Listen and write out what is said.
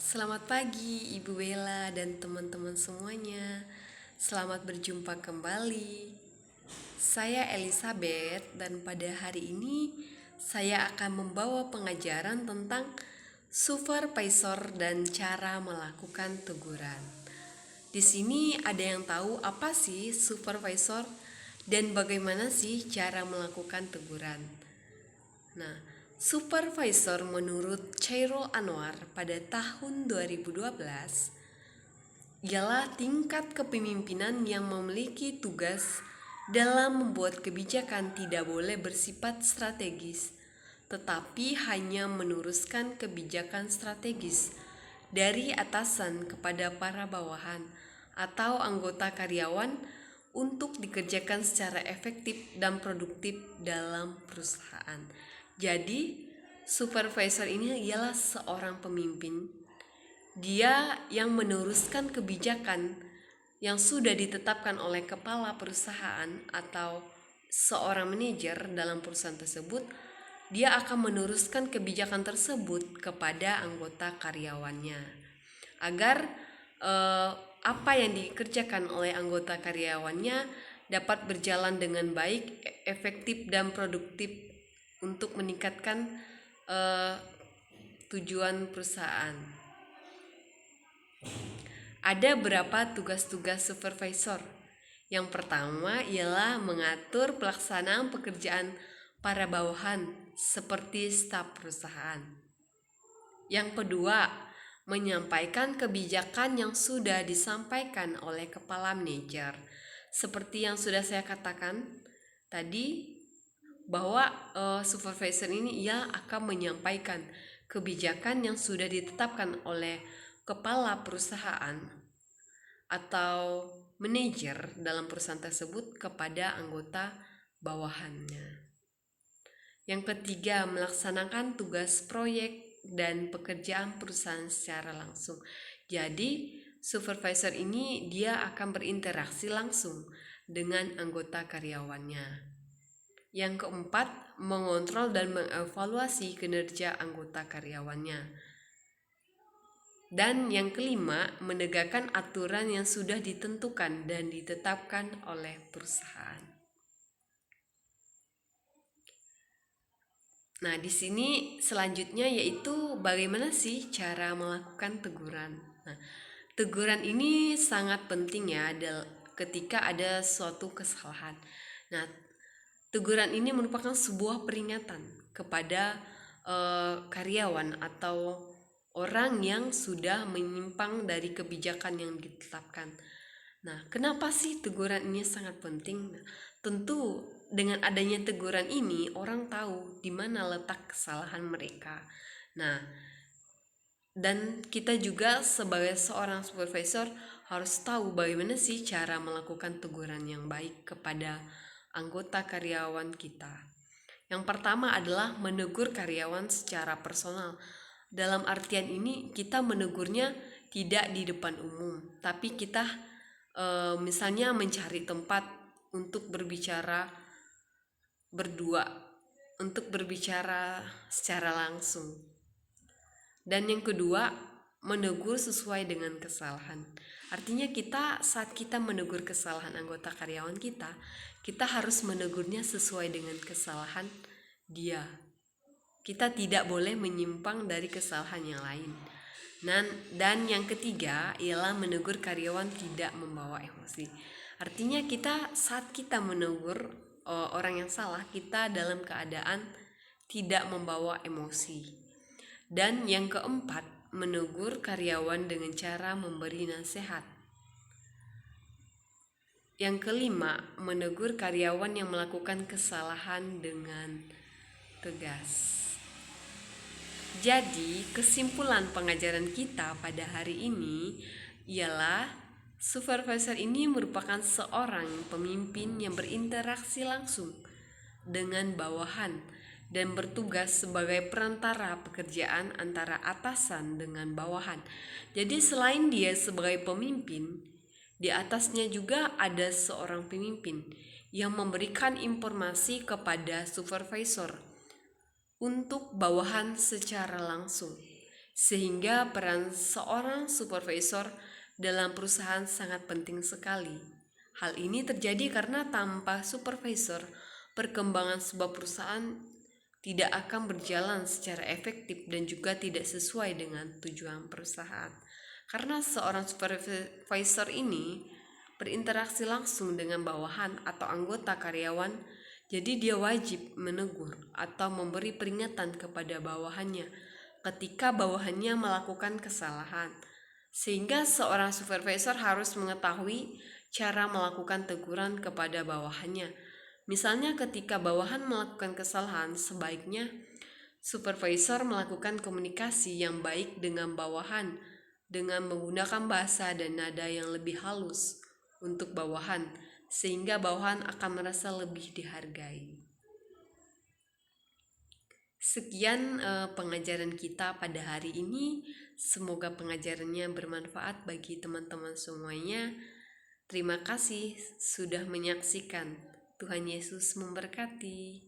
Selamat pagi Ibu Bella dan teman-teman semuanya. Selamat berjumpa kembali. Saya Elizabeth dan pada hari ini saya akan membawa pengajaran tentang supervisor dan cara melakukan teguran. Di sini ada yang tahu apa sih supervisor dan bagaimana sih cara melakukan teguran? Nah, supervisor menurut Chairul Anwar pada tahun 2012 ialah tingkat kepemimpinan yang memiliki tugas dalam membuat kebijakan tidak boleh bersifat strategis, tetapi hanya meneruskan kebijakan strategis dari atasan kepada para bawahan atau anggota karyawan untuk dikerjakan secara efektif dan produktif dalam perusahaan. Jadi, supervisor ini ialah seorang pemimpin. Dia yang meneruskan kebijakan yang sudah ditetapkan oleh kepala perusahaan atau seorang manajer dalam perusahaan tersebut. Dia akan meneruskan kebijakan tersebut kepada anggota karyawannya agar apa yang dikerjakan oleh anggota karyawannya dapat berjalan dengan baik, efektif dan produktif untuk meningkatkan tujuan perusahaan. Ada beberapa tugas-tugas supervisor. Yang pertama ialah mengatur pelaksanaan pekerjaan para bawahan seperti staf perusahaan. Yang kedua, menyampaikan kebijakan yang sudah disampaikan oleh kepala manajer. Seperti yang sudah saya katakan tadi, bahwa supervisor ini ia akan menyampaikan kebijakan yang sudah ditetapkan oleh kepala perusahaan atau manajer dalam perusahaan tersebut kepada anggota bawahannya. Yang ketiga, melaksanakan tugas proyek dan pekerjaan perusahaan secara langsung. Jadi, supervisor ini dia akan berinteraksi langsung dengan anggota karyawannya. Yang keempat, mengontrol dan mengevaluasi kinerja anggota karyawannya. Dan yang kelima, menegakkan aturan yang sudah ditentukan dan ditetapkan oleh perusahaan. Nah, di sini selanjutnya yaitu bagaimana sih cara melakukan teguran. Nah, teguran ini sangat penting ya ketika ada suatu kesalahan. Nah, teguran ini merupakan sebuah peringatan kepada karyawan atau orang yang sudah menyimpang dari kebijakan yang ditetapkan. Nah, kenapa sih teguran ini sangat penting? Nah, tentu dengan adanya teguran ini orang tahu di mana letak kesalahan mereka. Nah, dan kita juga sebagai seorang supervisor harus tahu bagaimana sih cara melakukan teguran yang baik kepada anggota karyawan kita. Yang pertama adalah menegur karyawan secara personal. Dalam artian ini kita menegurnya tidak di depan umum, tapi kita misalnya mencari tempat untuk berbicara berdua, untuk berbicara secara langsung. Dan yang kedua, menegur sesuai dengan kesalahan. Artinya saat kita menegur kesalahan anggota karyawan kita harus menegurnya sesuai dengan kesalahan dia. Kita tidak boleh menyimpang dari kesalahan yang lain. Dan yang ketiga ialah menegur karyawan tidak membawa emosi. Artinya saat kita menegur orang yang salah, kita dalam keadaan tidak membawa emosi. Dan yang keempat, menegur karyawan dengan cara memberi nasihat. Yang kelima, menegur karyawan yang melakukan kesalahan dengan tegas. Jadi, kesimpulan pengajaran kita pada hari ini ialah supervisor ini merupakan seorang pemimpin yang berinteraksi langsung dengan bawahan dan bertugas sebagai perantara pekerjaan antara atasan dengan bawahan. Jadi selain dia sebagai pemimpin, di atasnya juga ada seorang pemimpin yang memberikan informasi kepada supervisor untuk bawahan secara langsung. Sehingga peran seorang supervisor dalam perusahaan sangat penting sekali. Hal ini terjadi karena tanpa supervisor, perkembangan sebuah perusahaan tidak akan berjalan secara efektif dan juga tidak sesuai dengan tujuan perusahaan. Karena seorang supervisor ini berinteraksi langsung dengan bawahan atau anggota karyawan, jadi dia wajib menegur atau memberi peringatan kepada bawahannya ketika bawahannya melakukan kesalahan. Sehingga seorang supervisor harus mengetahui cara melakukan teguran kepada bawahannya. Misalnya ketika bawahan melakukan kesalahan, sebaiknya supervisor melakukan komunikasi yang baik dengan bawahan dengan menggunakan bahasa dan nada yang lebih halus untuk bawahan, sehingga bawahan akan merasa lebih dihargai. Sekian pengajaran kita pada hari ini. Semoga pengajarannya bermanfaat bagi teman-teman semuanya. Terima kasih sudah menyaksikan. Tuhan Yesus memberkati.